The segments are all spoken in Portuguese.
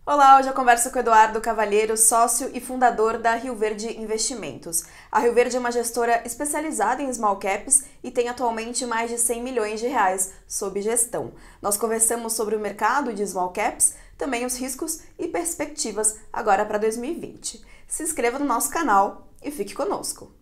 Olá, hoje eu converso com o Eduardo Cavalheiro, sócio e fundador da Rio Verde Investimentos. A Rio Verde é uma gestora especializada em small caps e tem atualmente mais de 100 milhões de reais sob gestão. Nós conversamos sobre o mercado de small caps, também os riscos e perspectivas agora para 2020. Se inscreva no nosso canal e fique conosco.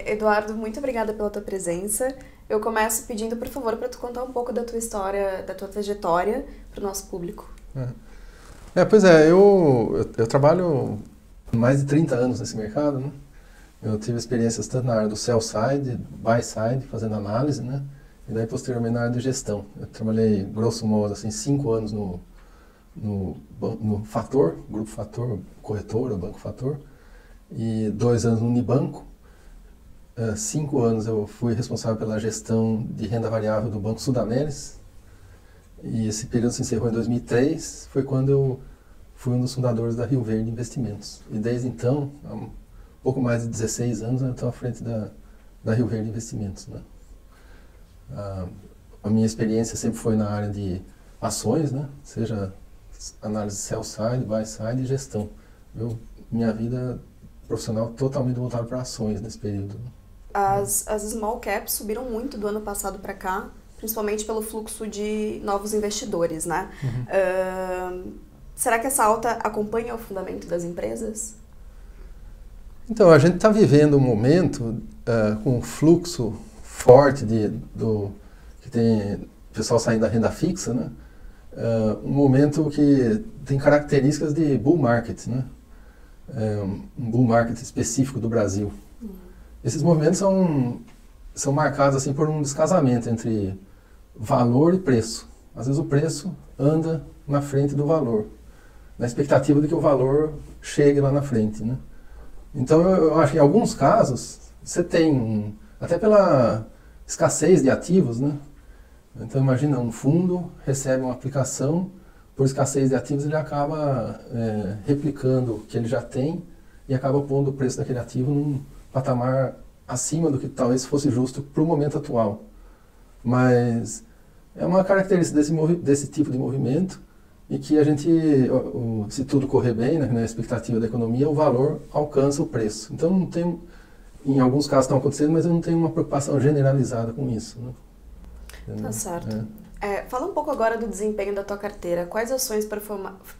Eduardo, muito obrigada pela tua presença. Eu começo pedindo, por favor, para tu contar um pouco da tua história, da tua trajetória para o nosso público. Pois é, eu trabalho mais de 30 anos nesse mercado, né? Eu tive experiências tanto na área do sell side, buy side, fazendo análise, né? E daí posteriormente na área de gestão. Eu trabalhei, grosso modo, assim, 5 anos no Fator, Grupo Fator, corretora, Banco Fator, e 2 anos no Unibanco. 5 anos eu fui responsável pela gestão de renda variável do Banco Sudameris, e esse período se encerrou em 2003, foi quando eu fui um dos fundadores da Rio Verde Investimentos. E desde então, há um pouco mais de 16 anos, eu estou à frente da Rio Verde Investimentos, né? A minha experiência sempre foi na área de ações, né? Seja análise sell side, buy side e gestão. Minha vida profissional totalmente voltada para ações nesse período, né? As small caps subiram muito do ano passado para cá, principalmente pelo fluxo de novos investidores, né? Será que essa alta acompanha o fundamento das empresas? Então, a gente está vivendo um momento com um fluxo forte que tem o pessoal saindo da renda fixa, né? Um momento que tem características de bull market, né? Um bull market específico do Brasil. Esses movimentos são marcados assim por um descasamento entre valor e preço. Às vezes o preço anda na frente do valor, na expectativa de que o valor chegue lá na frente, né? Então eu acho que em alguns casos você tem, até pela escassez de ativos, né? Então imagina, um fundo recebe uma aplicação, por escassez de ativos ele acaba replicando o que ele já tem e acaba pondo o preço daquele ativo num patamar acima do que talvez fosse justo para o momento atual. Mas é uma característica desse tipo de movimento e que a gente, se tudo correr bem, né, na expectativa da economia, o valor alcança o preço. Então não tem, em alguns casos estão acontecendo, mas eu não tenho uma preocupação generalizada com isso, né? Tá certo. Fala um pouco agora do desempenho da tua carteira. Quais ações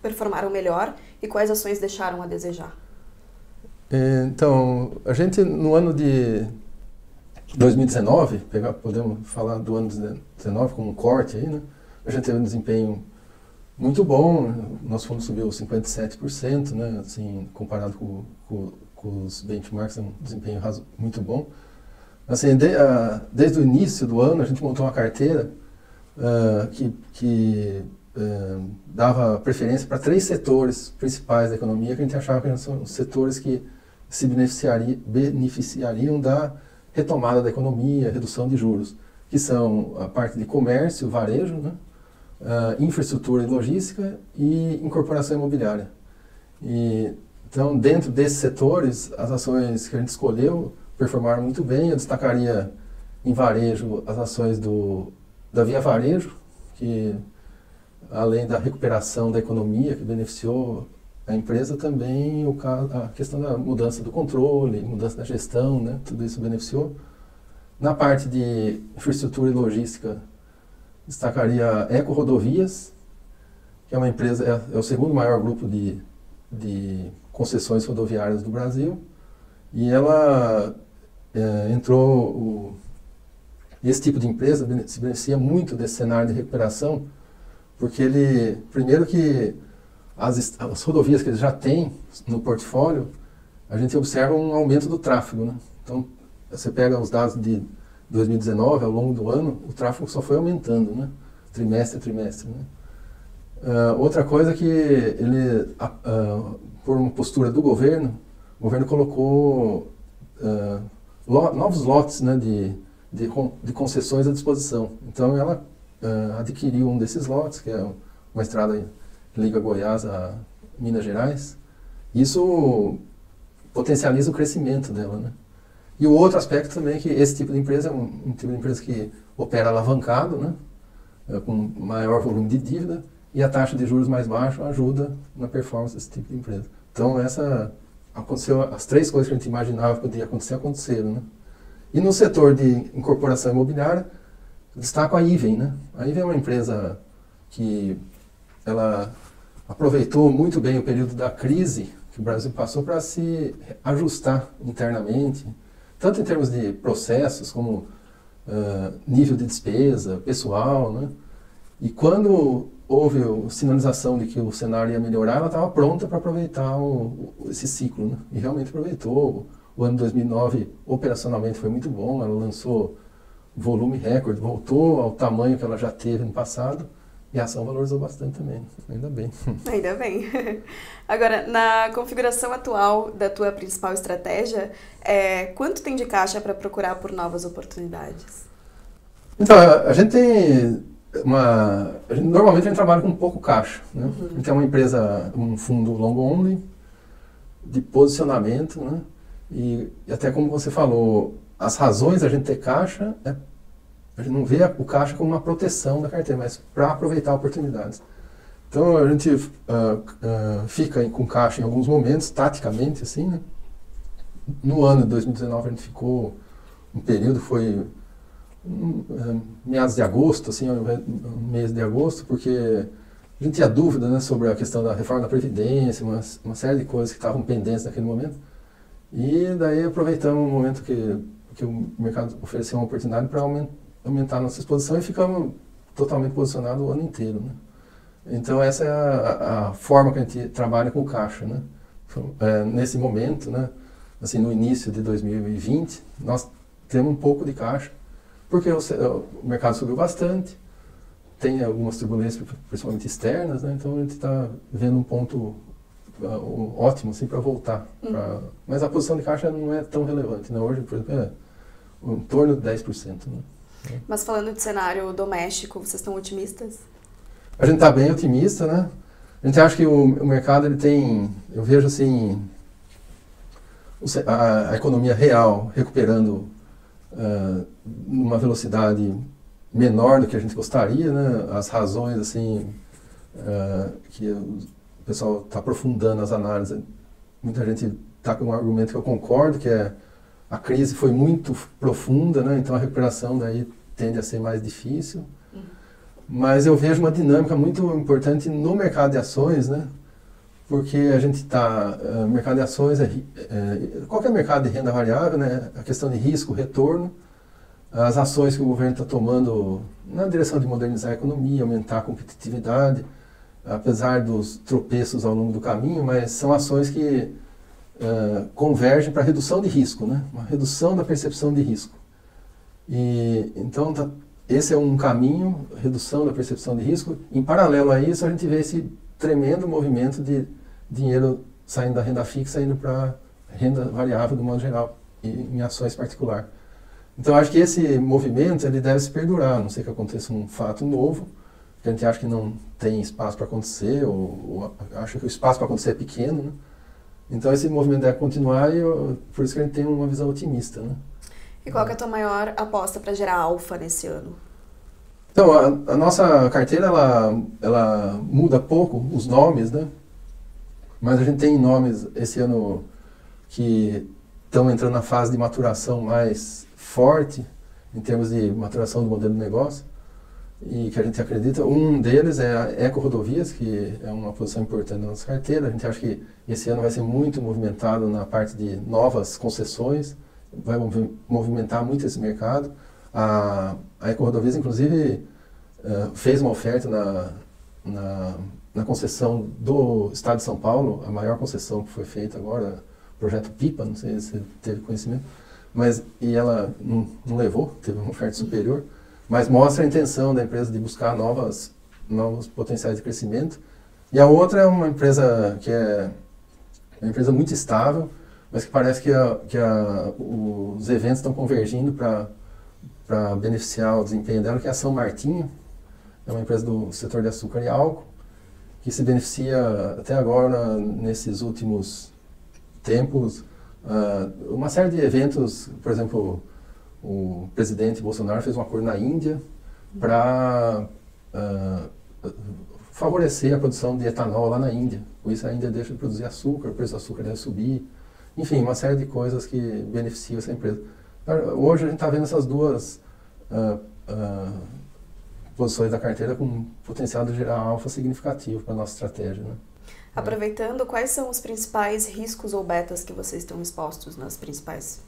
performaram melhor e quais ações deixaram a desejar? Então, a gente no ano de 2019, podemos falar do ano de 2019 como um corte aí, né? A gente teve um desempenho muito bom, nosso fundo subiu 57%, né? Assim, comparado com os benchmarks, é um desempenho muito bom. Assim, desde o início do ano, a gente montou uma carteira que dava preferência para 3 setores principais da economia que a gente achava que são os setores que se beneficiariam da retomada da economia, redução de juros, que são a parte de comércio, varejo, né? Infraestrutura e logística e incorporação imobiliária. Então, dentro desses setores, as ações que a gente escolheu performaram muito bem. Eu destacaria em varejo as ações da Via Varejo, que além da recuperação da economia, que beneficiou a empresa, também a questão da mudança do controle, mudança da gestão, né? Tudo isso beneficiou. Na parte de infraestrutura e logística, destacaria a Eco Rodovias, que é uma empresa, é o segundo maior grupo de concessões rodoviárias do Brasil, e ela esse tipo de empresa se beneficia muito desse cenário de recuperação, porque primeiro que as rodovias que eles já têm no portfólio, a gente observa um aumento do tráfego, né? Então, você pega os dados de 2019, ao longo do ano, o tráfego só foi aumentando, né? Trimestre a trimestre, né? Outra coisa que por uma postura do governo, o governo colocou novos lotes, né, de concessões à disposição. Então, ela adquiriu um desses lotes, que é uma estrada que liga Goiás a Minas Gerais. Isso potencializa o crescimento dela, né? E o outro aspecto também é que esse tipo de empresa é um tipo de empresa que opera alavancado, né? Com maior volume de dívida, e a taxa de juros mais baixa ajuda na performance desse tipo de empresa. Então, aconteceu, as três coisas que a gente imaginava que poderia acontecer, aconteceram, né? E no setor de incorporação imobiliária, destaco a Iven, né? A Iven é uma empresa que ela aproveitou muito bem o período da crise que o Brasil passou para se ajustar internamente, tanto em termos de processos como nível de despesa, pessoal, né? E quando houve a sinalização de que o cenário ia melhorar, ela estava pronta para aproveitar esse ciclo, né? E realmente aproveitou. O ano 2009 operacionalmente foi muito bom, ela lançou volume recorde, voltou ao tamanho que ela já teve no passado, e a ação valorizou bastante também, ainda bem. Ainda bem. Agora, na configuração atual da tua principal estratégia, quanto tem de caixa para procurar por novas oportunidades? Então, a gente tem normalmente a gente trabalha com pouco caixa, né? Uhum. A gente é uma empresa, um fundo long only, de posicionamento, né? E até como você falou, as razões da gente ter caixa a gente não vê o caixa como uma proteção da carteira, mas para aproveitar oportunidades. Então a gente fica com caixa em alguns momentos, taticamente, assim, né? No ano de 2019 a gente ficou, um período foi meados de agosto, assim, mês de agosto, porque a gente tinha dúvida, né, sobre a questão da reforma da Previdência, uma série de coisas que estavam pendentes naquele momento. E daí aproveitamos o momento que o mercado ofereceu uma oportunidade para aumentar a nossa exposição e ficamos totalmente posicionados o ano inteiro, né? Então essa é a forma que a gente trabalha com o caixa, né? Nesse momento, né, assim, no início de 2020, nós temos um pouco de caixa, porque o mercado subiu bastante, tem algumas turbulências, principalmente externas, né? Então a gente está vendo um ponto ótimo assim, para voltar. Mas a posição de caixa não é tão relevante, né? Hoje, por exemplo, em torno de 10%. Né? Mas falando de cenário doméstico, vocês estão otimistas? A gente está bem otimista, né? A gente acha que o mercado ele tem, eu vejo assim, a economia real recuperando numa velocidade menor do que a gente gostaria, né? As razões assim que o pessoal está aprofundando as análises, muita gente está com um argumento que eu concordo, que a crise foi muito profunda, né? Então a recuperação daí tende a ser mais difícil. Mas eu vejo uma dinâmica muito importante no mercado de ações, né? Porque a gente está, mercado de ações, qualquer mercado de renda variável, né? A questão de risco, retorno, as ações que o governo está tomando na direção de modernizar a economia, aumentar a competitividade, apesar dos tropeços ao longo do caminho, mas são ações que convergem para redução de risco, né? Uma redução da percepção de risco. E então esse é um caminho, redução da percepção de risco. Em paralelo a isso, a gente vê esse tremendo movimento de dinheiro saindo da renda fixa, indo para renda variável do modo geral, e em ações particular. Então, acho que esse movimento ele deve se perdurar, a não ser que aconteça um fato novo, que a gente acha que não tem espaço para acontecer, ou acha que o espaço para acontecer é pequeno, né? Então, esse movimento deve continuar e por isso que a gente tem uma visão otimista, né? E qual que é a tua maior aposta para gerar alfa nesse ano? Então, a nossa carteira, ela muda pouco os nomes, né? Mas a gente tem nomes esse ano que estão entrando na fase de maturação mais forte, em termos de maturação do modelo de negócio, e que a gente acredita. Um deles é a Eco Rodovias, que é uma posição importante na nossa carteira. A gente acha que esse ano vai ser muito movimentado na parte de novas concessões, vai movimentar muito esse mercado. A Eco Rodovias, inclusive, fez uma oferta na concessão do Estado de São Paulo, a maior concessão que foi feita agora, o projeto PIPA, não sei se você teve conhecimento, e ela não levou, teve uma oferta superior, mas mostra a intenção da empresa de buscar novos potenciais de crescimento. E a outra é uma empresa que é uma empresa muito estável, mas que parece que os eventos estão convergindo para beneficiar o desempenho dela, que é a São Martinho. É uma empresa do setor de açúcar e álcool, que se beneficia até agora, nesses últimos tempos, uma série de eventos, por exemplo, o presidente Bolsonaro fez um acordo na Índia para favorecer a produção de etanol lá na Índia. Com isso a Índia deixa de produzir açúcar, o preço do açúcar deve subir. Enfim, uma série de coisas que beneficiam essa empresa. Hoje a gente está vendo essas duas posições da carteira com potencial de gerar alfa significativo para a nossa estratégia, né? Aproveitando, quais são os principais riscos ou betas que vocês estão expostos nas principais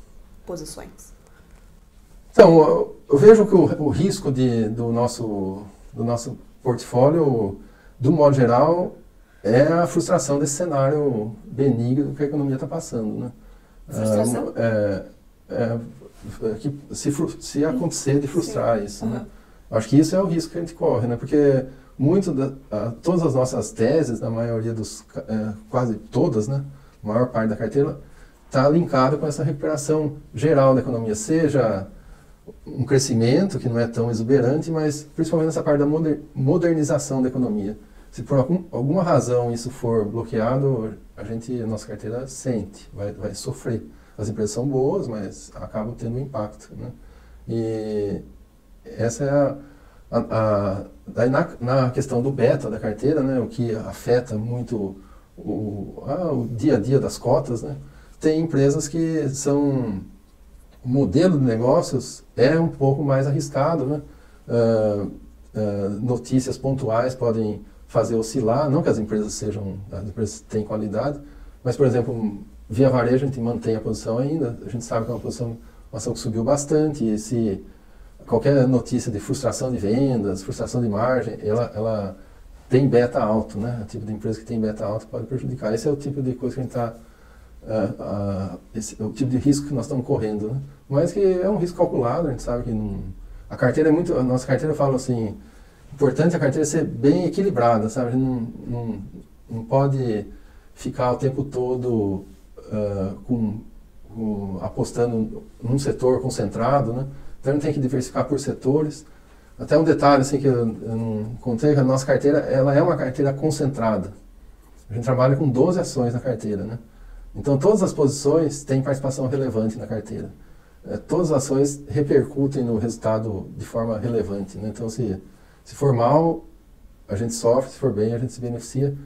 posições? Então, eu vejo que o risco do nosso portfólio, do modo geral, é a frustração desse cenário benigno que a economia está passando, né? Frustração? Que se acontecer de frustrar isso, né? Acho que isso é o risco que a gente corre, né? Porque todas as nossas teses, na maioria quase todas, né? A maior parte da carteira, está linkada com essa recuperação geral da economia, seja um crescimento que não é tão exuberante, mas principalmente nessa parte da modernização da economia. Se por alguma razão isso for bloqueado, a nossa carteira sente, vai sofrer. As empresas são boas, mas acabam tendo um impacto, né? E essa é daí na questão do beta da carteira, né, o que afeta muito o dia a dia das cotas, né, tem empresas que o modelo de negócios é um pouco mais arriscado, né? Notícias pontuais podem fazer oscilar, não que as empresas têm qualidade, mas, por exemplo, via varejo a gente mantém a posição ainda, a gente sabe que é uma ação que subiu bastante, e se qualquer notícia de frustração de vendas, frustração de margem, ela tem beta alto, né? O tipo de empresa que tem beta alto pode prejudicar. Esse é o tipo de coisa que a gente está, o tipo de risco que nós estamos correndo, né? Mas que é um risco calculado, a gente sabe que a carteira a nossa carteira fala assim, importante a carteira ser bem equilibrada, sabe? A gente não pode ficar o tempo todo apostando num setor concentrado, né? Então a gente tem que diversificar por setores. Até um detalhe assim, que eu não contei, que a nossa carteira ela é uma carteira concentrada. A gente trabalha com 12 ações na carteira, né? Então todas as posições têm participação relevante na carteira. Todas as ações repercutem no resultado de forma relevante, né? Então se for mal, a gente sofre, se for bem, a gente se beneficia.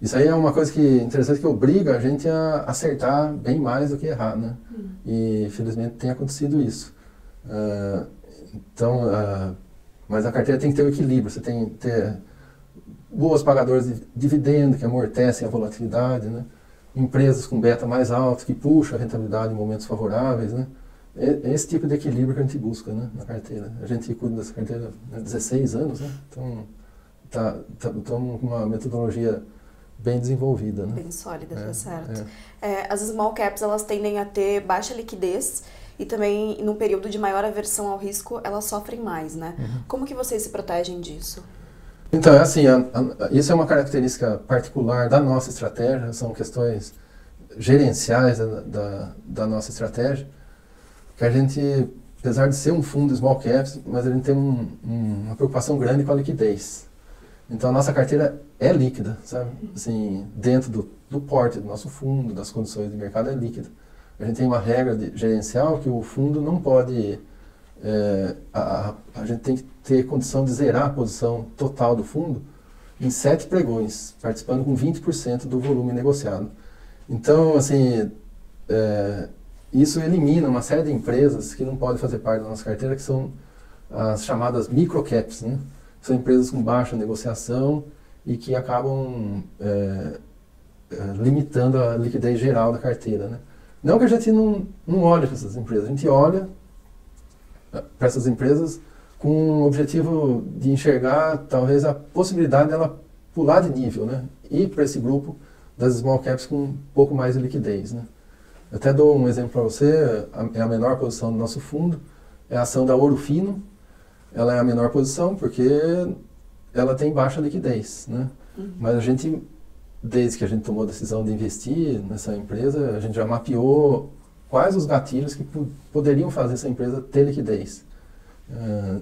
Isso aí é uma coisa interessante que obriga a gente a acertar bem mais do que errar, né? E felizmente tem acontecido isso. Mas a carteira tem que ter o equilíbrio, você tem que ter boas pagadoras de dividendo que amortecem a volatilidade, né? Empresas com beta mais alto que puxam a rentabilidade em momentos favoráveis, né? É esse tipo de equilíbrio que a gente busca, né, na carteira. A gente cuida dessa carteira há 16 anos, né? Então estamos com uma metodologia bem desenvolvida, né? Bem sólida, tá certo. As small caps, elas tendem a ter baixa liquidez e também, no período de maior aversão ao risco, elas sofrem mais, né? Como que vocês se protegem disso? Então, isso é uma característica particular da nossa estratégia, são questões gerenciais da nossa estratégia, que a gente, apesar de ser um fundo small caps, mas a gente tem uma preocupação grande com a liquidez. Então a nossa carteira é líquida, sabe? Assim, dentro do porte do nosso fundo, das condições de mercado é líquida. A gente tem uma regra gerencial que o fundo não pode, a gente tem que ter condição de zerar a posição total do fundo em 7 pregões, participando com 20% do volume negociado. Então, assim, isso elimina uma série de empresas que não podem fazer parte da nossa carteira, que são as chamadas microcaps, né? São empresas com baixa negociação e que acabam limitando a liquidez geral da carteira, né? Não que a gente não olhe para essas empresas, a gente olha para essas empresas com o objetivo de enxergar talvez a possibilidade dela pular de nível, né? Ir para esse grupo das small caps com um pouco mais de liquidez, né? Eu até dou um exemplo para você, é a menor posição do nosso fundo, é a ação da Ouro Fino. Ela é a menor posição porque ela tem baixa liquidez, né? Mas a gente, desde que a gente tomou a decisão de investir nessa empresa, a gente já mapeou quais os gatilhos que poderiam fazer essa empresa ter liquidez.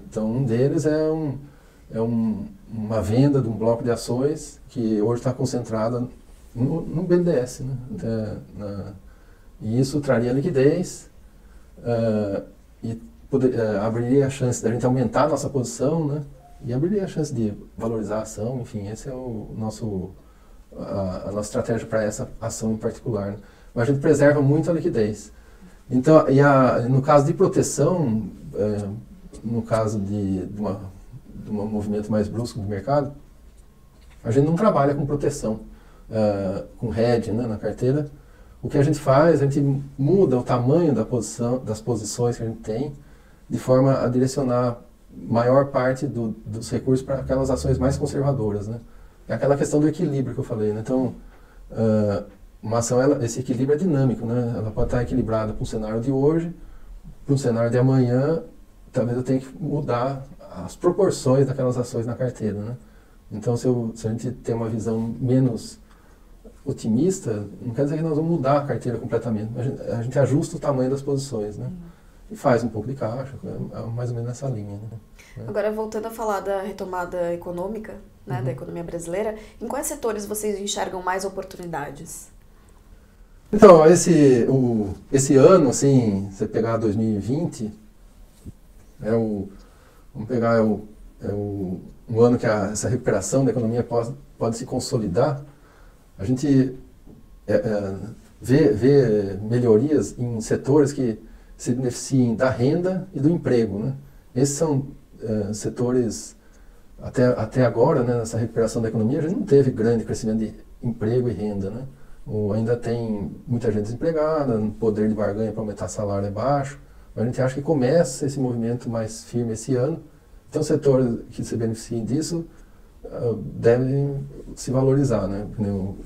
Então, um deles é uma venda de um bloco de ações que hoje está concentrada no BNDES, né? E isso traria liquidez e abriria a chance da gente aumentar a nossa posição, né? E abriria a chance de valorizar a ação, enfim, esse é a nossa estratégia para essa ação em particular, né? Mas a gente preserva muito a liquidez. Então, no caso de proteção, no caso de um movimento mais brusco do mercado, a gente não trabalha com proteção, com hedge, né, na carteira. O que a gente faz, a gente muda o tamanho das posições que a gente tem, de forma a direcionar maior parte dos recursos para aquelas ações mais conservadoras, né? É aquela questão do equilíbrio que eu falei, né? Então, uma ação, esse equilíbrio é dinâmico, né? Ela pode estar equilibrada para um cenário de hoje, para um cenário de amanhã, talvez eu tenha que mudar as proporções daquelas ações na carteira, né? Então, se a gente tem uma visão menos otimista, não quer dizer que nós vamos mudar a carteira completamente. A gente ajusta o tamanho das posições, né? E faz um pouco de caixa, mais ou menos nessa linha, né? Agora, voltando a falar da retomada econômica, né, da economia brasileira, em quais setores vocês enxergam mais oportunidades? Então, esse ano, assim, você pegar 2020, vamos pegar um ano que essa recuperação da economia pode se consolidar. A gente vê melhorias em setores que se beneficiem da renda e do emprego, né? Esses são setores, até agora, né, nessa recuperação da economia, a gente não teve grande crescimento de emprego e renda, né? Ainda tem muita gente desempregada, o poder de barganha para aumentar salário é baixo, mas a gente acha que começa esse movimento mais firme esse ano. Então, setores que se beneficiem disso devem se valorizar, né?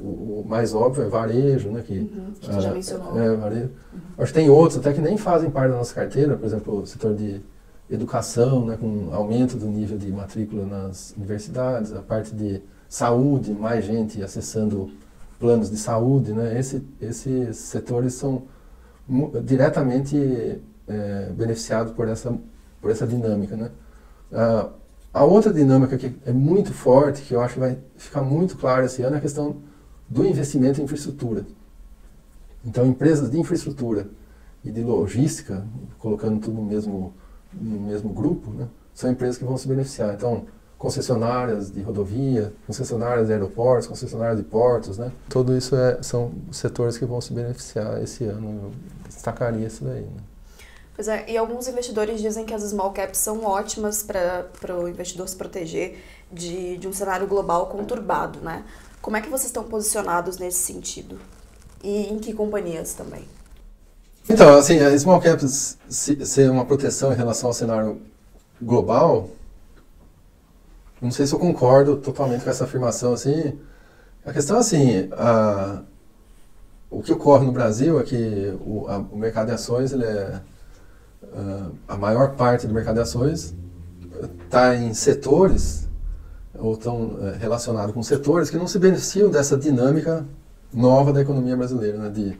O mais óbvio é varejo, né? Que você já mencionou. Varejo. Acho que tem outros até que nem fazem parte da nossa carteira, por exemplo, o setor de educação, né? Com aumento do nível de matrícula nas universidades, a parte de saúde, mais gente acessando planos de saúde, né? Esses setores são diretamente beneficiados por essa dinâmica, né? A outra dinâmica que é muito forte, que eu acho que vai ficar muito claro esse ano, é a questão do investimento em infraestrutura. Então, empresas de infraestrutura e de logística, colocando tudo no mesmo grupo, né, são empresas que vão se beneficiar. Então, concessionárias de rodovia, concessionárias de aeroportos, concessionárias de portos, né? Tudo isso são setores que vão se beneficiar esse ano. Eu destacaria isso daí, né? Pois é, e alguns investidores dizem que as small caps são ótimas para o investidor se proteger de um cenário global conturbado, né? Como é que vocês estão posicionados nesse sentido? E em que companhias também? Então, assim, a small caps ser uma proteção em relação ao cenário global, não sei se eu concordo totalmente com essa afirmação, assim. A questão é assim, o que ocorre no Brasil é que o mercado de ações, ele a maior parte do mercado de ações está em setores, ou estão relacionados com setores que não se beneficiam dessa dinâmica nova da economia brasileira, né, de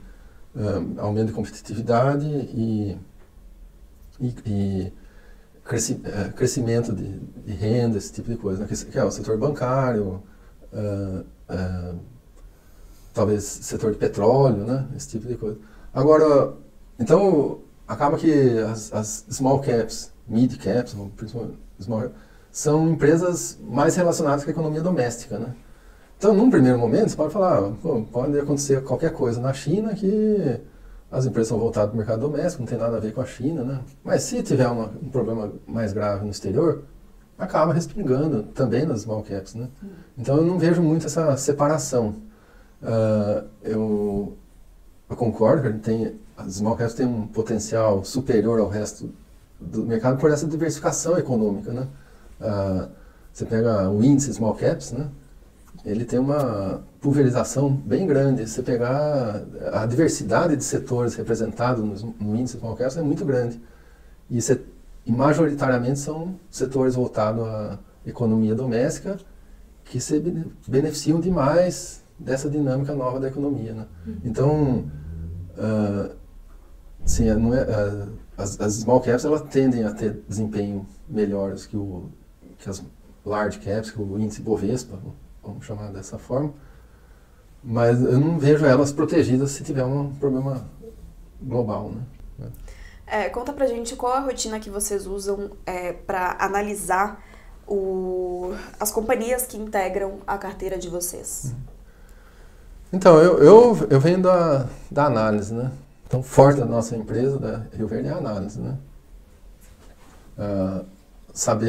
aumento de competitividade e crescimento de renda, esse tipo de coisa, né, que é o setor bancário, talvez setor de petróleo, né, esse tipo de coisa. Agora, então, acaba que as small caps, mid caps, principalmente small caps, são empresas mais relacionadas com a economia doméstica, né? Então, num primeiro momento, você pode falar, pode acontecer qualquer coisa na China que as empresas são voltadas para o mercado doméstico, não tem nada a ver com a China, né? Mas se tiver um problema mais grave no exterior, acaba respingando também nas small caps, né? Então, eu não vejo muito essa separação. Eu concordo que a gente tem... As small caps têm um potencial superior ao resto do mercado por essa diversificação econômica, né? Você pega o índice small caps, né? Ele tem uma pulverização bem grande. Você pegar a diversidade de setores representados no índice small caps é muito grande. E majoritariamente são setores voltados à economia doméstica que se beneficiam demais dessa dinâmica nova da economia, né? Então, sim, as small caps elas tendem a ter desempenho melhores que as large caps, que o índice Bovespa, vamos chamar dessa forma, mas eu não vejo elas protegidas se tiver um problema global, né? Conta pra gente qual a rotina que vocês usam para analisar as companhias que integram a carteira de vocês. Então, eu venho da análise, né? Então, forte da nossa empresa, da Rio Verde, é a análise, né?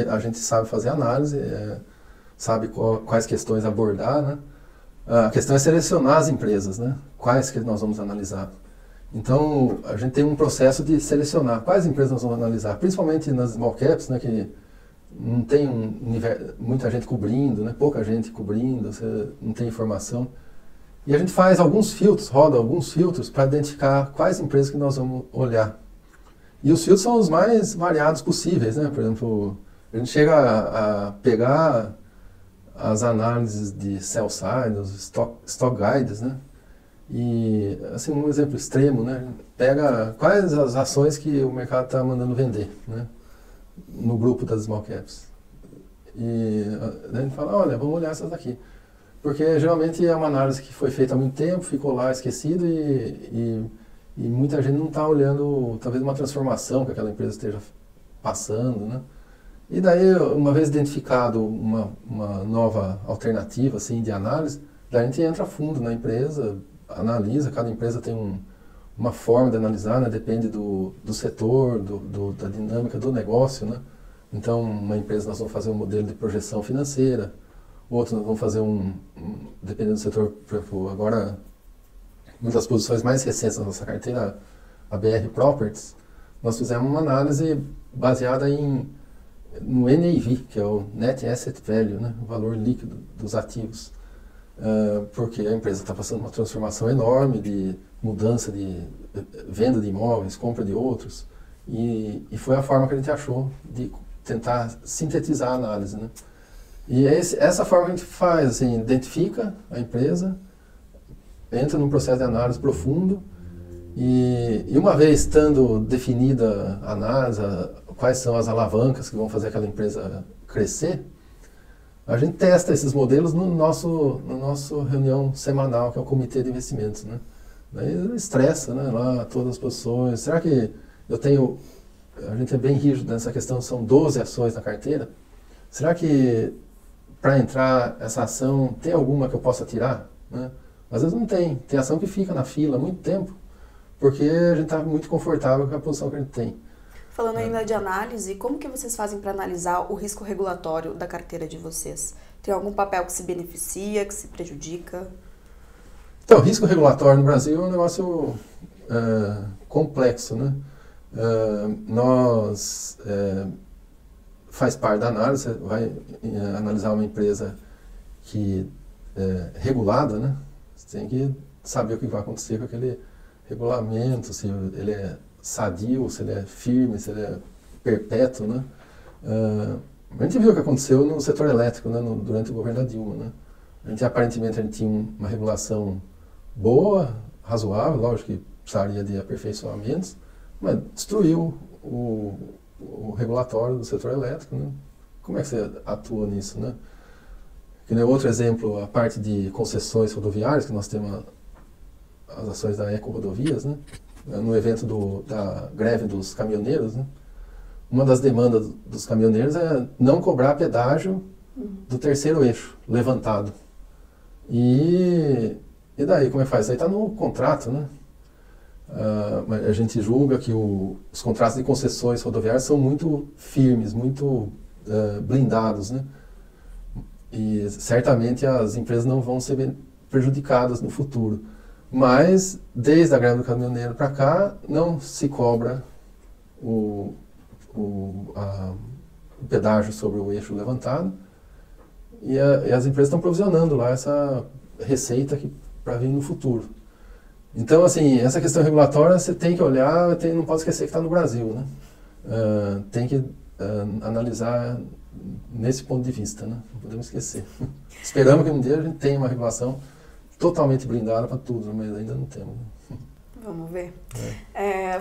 A gente sabe fazer análise, sabe quais questões abordar, né? A questão é selecionar as empresas, né? Quais que nós vamos analisar. Então, a gente tem um processo de selecionar quais empresas nós vamos analisar, principalmente nas small caps, né? Que não tem muita gente cobrindo, né? Pouca gente cobrindo, você não tem informação. E a gente faz alguns filtros, roda alguns filtros para identificar quais empresas que nós vamos olhar. E os filtros são os mais variados possíveis, né? Por exemplo, a gente chega a pegar as análises de sell-side, os stock guides, né? E, assim, um exemplo extremo, né? A gente pega quais as ações que o mercado está mandando vender, né? No grupo das small caps. E daí a gente fala, olha, vamos olhar essas daqui. Porque geralmente é uma análise que foi feita há muito tempo, ficou lá esquecido e muita gente não está olhando talvez uma transformação que aquela empresa esteja passando, né? E daí, uma vez identificado uma nova alternativa assim, de análise, daí a gente entra a fundo na empresa, analisa, cada empresa tem uma forma de analisar, né? Depende do setor, da dinâmica do negócio, né? Então, uma empresa nós vamos fazer um modelo de projeção financeira, outros nós vamos fazer dependendo do setor, por exemplo, agora, uma das posições mais recentes da nossa carteira, a BR Properties, nós fizemos uma análise baseada no NAV, que é o Net Asset Value, né, o valor líquido dos ativos, porque a empresa está passando uma transformação enorme de mudança de venda de imóveis, compra de outros, e foi a forma que a gente achou de tentar sintetizar a análise, né? E essa forma que a gente faz, assim, identifica a empresa, entra num processo de análise profundo e uma vez estando definida a análise, quais são as alavancas que vão fazer aquela empresa crescer, a gente testa esses modelos no nosso reunião semanal, que é o Comitê de Investimentos, né? Daí estressa, né, lá todas as posições. Será que a gente é bem rígido nessa questão, são 12 ações na carteira. Será que para entrar essa ação, tem alguma que eu possa tirar? Né? Às vezes não tem. Tem ação que fica na fila há muito tempo, porque a gente está muito confortável com a posição que a gente tem. Falando ainda de análise, como que vocês fazem para analisar o risco regulatório da carteira de vocês? Tem algum papel que se beneficia, que se prejudica? Então, o risco regulatório no Brasil é um negócio complexo, né? Faz parte da análise, você vai analisar uma empresa que é regulada, né? Você tem que saber o que vai acontecer com aquele regulamento, se ele é sadio, se ele é firme, se ele é perpétuo, né? A gente viu o que aconteceu no setor elétrico, né? Durante o governo da Dilma, né? Aparentemente a gente tinha uma regulação boa, razoável, lógico que precisaria de aperfeiçoamentos, mas destruiu o regulatório do setor elétrico, né? Como é que você atua nisso, né? Que nem outro exemplo, a parte de concessões rodoviárias, que nós temos as ações da Eco Rodovias, né? No evento da greve dos caminhoneiros, né? Uma das demandas dos caminhoneiros é não cobrar pedágio do terceiro eixo, levantado. E daí, como é que faz? Isso aí está no contrato, né? A gente julga que os contratos de concessões rodoviárias são muito firmes, muito blindados, né? E certamente as empresas não vão ser prejudicadas no futuro. Mas, desde a greve do caminhoneiro para cá, não se cobra o pedágio sobre o eixo levantado e as empresas estão provisionando lá essa receita para vir no futuro. Então, assim, essa questão regulatória você tem que olhar, não pode esquecer que está no Brasil, né? Tem que analisar nesse ponto de vista, né? Não podemos esquecer. Esperamos que um dia a gente tenha uma regulação totalmente blindada para tudo, mas ainda não temos. Vamos ver.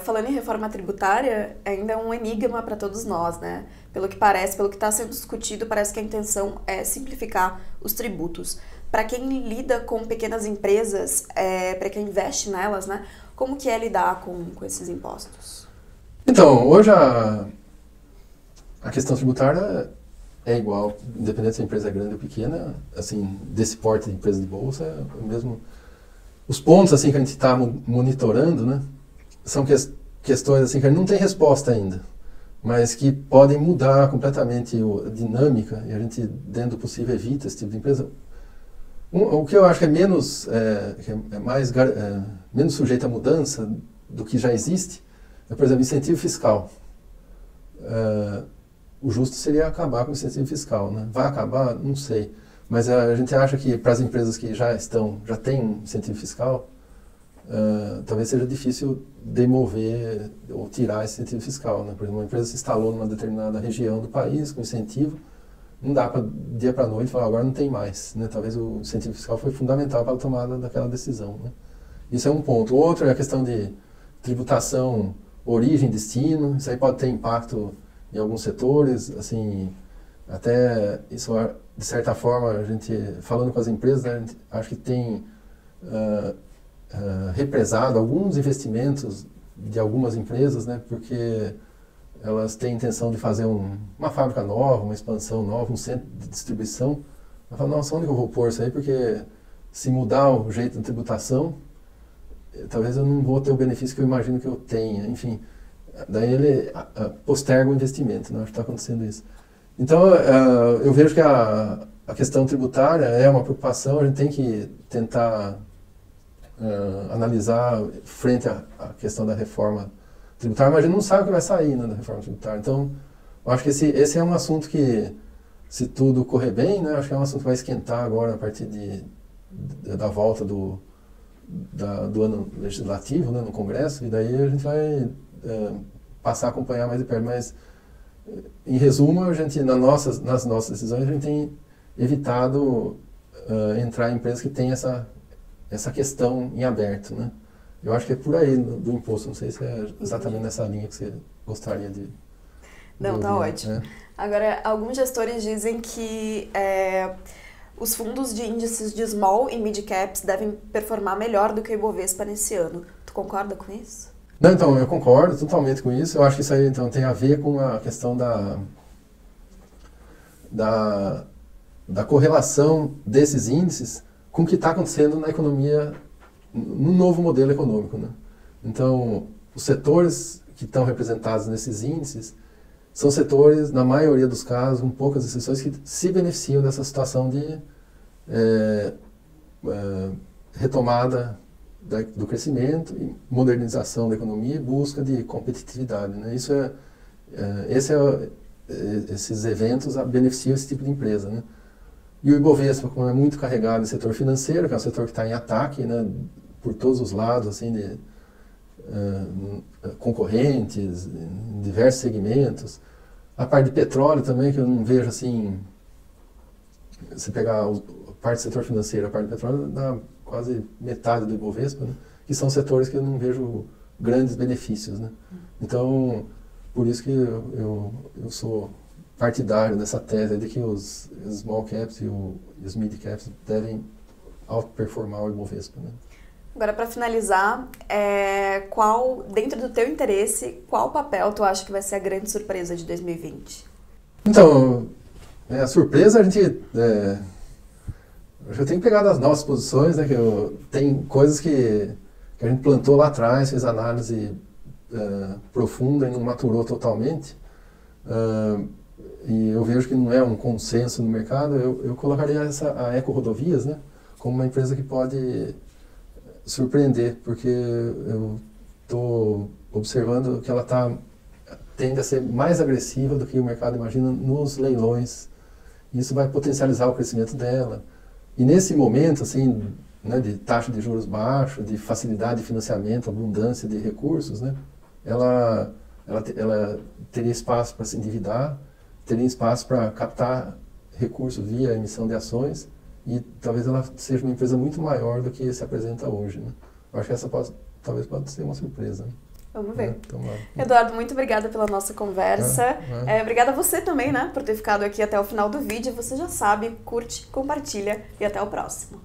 Falando em reforma tributária, ainda é um enigma para todos nós, né? Pelo que parece, pelo que está sendo discutido, parece que a intenção é simplificar os tributos. Para quem lida com pequenas empresas, para quem investe nelas, né? Como que é lidar com esses impostos? Então, hoje a questão tributária é igual, independente se a empresa é grande ou pequena, assim, desse porte de empresa de bolsa, é o mesmo. Os pontos assim que a gente está monitorando, né, são questões assim que a gente não tem resposta ainda, mas que podem mudar completamente a dinâmica e a gente, dentro do possível, evita esse tipo de empresa. O que eu acho que é menos, menos sujeito à mudança do que já existe é, por exemplo, incentivo fiscal. O justo seria acabar com o incentivo fiscal, né? Vai acabar? Não sei. Mas a gente acha que para as empresas que já têm um incentivo fiscal, talvez seja difícil demover ou tirar esse incentivo fiscal, né? Por exemplo, uma empresa se instalou numa determinada região do país com incentivo, não dá para dia para noite falar agora não tem mais, né? Talvez o incentivo fiscal foi fundamental para a tomada daquela decisão, né? Isso é um ponto. Outro é a questão de tributação, origem, destino. Isso aí pode ter impacto em alguns setores, assim, até isso, de certa forma, a gente, falando com as empresas, né, a gente acho que tem represado alguns investimentos de algumas empresas, né, porque elas têm intenção de fazer uma fábrica nova, uma expansão nova, um centro de distribuição. Ela fala, nossa, onde eu vou pôr isso aí? Porque se mudar o jeito de tributação, talvez eu não vou ter o benefício que eu imagino que eu tenha, enfim. Daí ele posterga o investimento, né? Acho que está acontecendo isso. Então, eu vejo que a questão tributária é uma preocupação, a gente tem que tentar analisar frente à questão da reforma tributária, mas a gente não sabe o que vai sair, né, da reforma tributária. Então, eu acho que esse é um assunto que, se tudo correr bem, né, acho que é um assunto que vai esquentar agora a partir da volta do ano legislativo, né, no Congresso, e daí a gente vai passar a acompanhar mais de perto. Mas, em resumo, a gente, nas nossas decisões, a gente tem evitado entrar em empresas que têm essa questão em aberto, né? Eu acho que é por aí do imposto, não sei se é exatamente nessa linha que você gostaria de... Não, tá ótimo. É. Agora, alguns gestores dizem que os fundos de índices de small e mid caps devem performar melhor do que o Ibovespa nesse ano. Tu concorda com isso? Não, então, eu concordo totalmente com isso. Eu acho que isso aí então, tem a ver com a questão da correlação desses índices com o que está acontecendo na economia, no novo modelo econômico, né? Então, os setores que estão representados nesses índices são setores, na maioria dos casos, com poucas exceções, que se beneficiam dessa situação de retomada do crescimento, e modernização da economia e busca de competitividade, né? Esses eventos beneficiam esse tipo de empresa, né? E o Ibovespa, como é muito carregado no setor financeiro, que é um setor que está em ataque, né, por todos os lados, assim, de concorrentes, em diversos segmentos. A parte de petróleo também, que eu não vejo assim, se pegar a parte do setor financeiro, a parte de petróleo dá quase metade do Ibovespa, né, que são setores que eu não vejo grandes benefícios, né. Então, por isso que eu sou partidário dessa tese de que os small caps e os mid caps devem outperformar o Ibovespa, né. Agora, para finalizar, dentro do teu interesse, qual papel tu acha que vai ser a grande surpresa de 2020? Então, a surpresa a gente... eu tenho pegado as nossas posições, né, tem coisas que a gente plantou lá atrás, fez análise profunda e não maturou totalmente. E eu vejo que não é um consenso no mercado. Eu colocaria a Eco Rodovias, né, como uma empresa que pode surpreender, porque eu estou observando que ela tende a ser mais agressiva do que o mercado imagina nos leilões. Isso vai potencializar o crescimento dela. E nesse momento, assim, né, de taxa de juros baixo, de facilidade de financiamento, abundância de recursos, né, ela teria espaço para se endividar, teria espaço para captar recursos via emissão de ações, e talvez ela seja uma empresa muito maior do que se apresenta hoje, né? Eu acho que essa talvez pode ser uma surpresa, né? Vamos ver. Então, Eduardo, muito obrigada pela nossa conversa. Obrigada a você também, né, por ter ficado aqui até o final do vídeo. Você já sabe, curte, compartilha e até o próximo.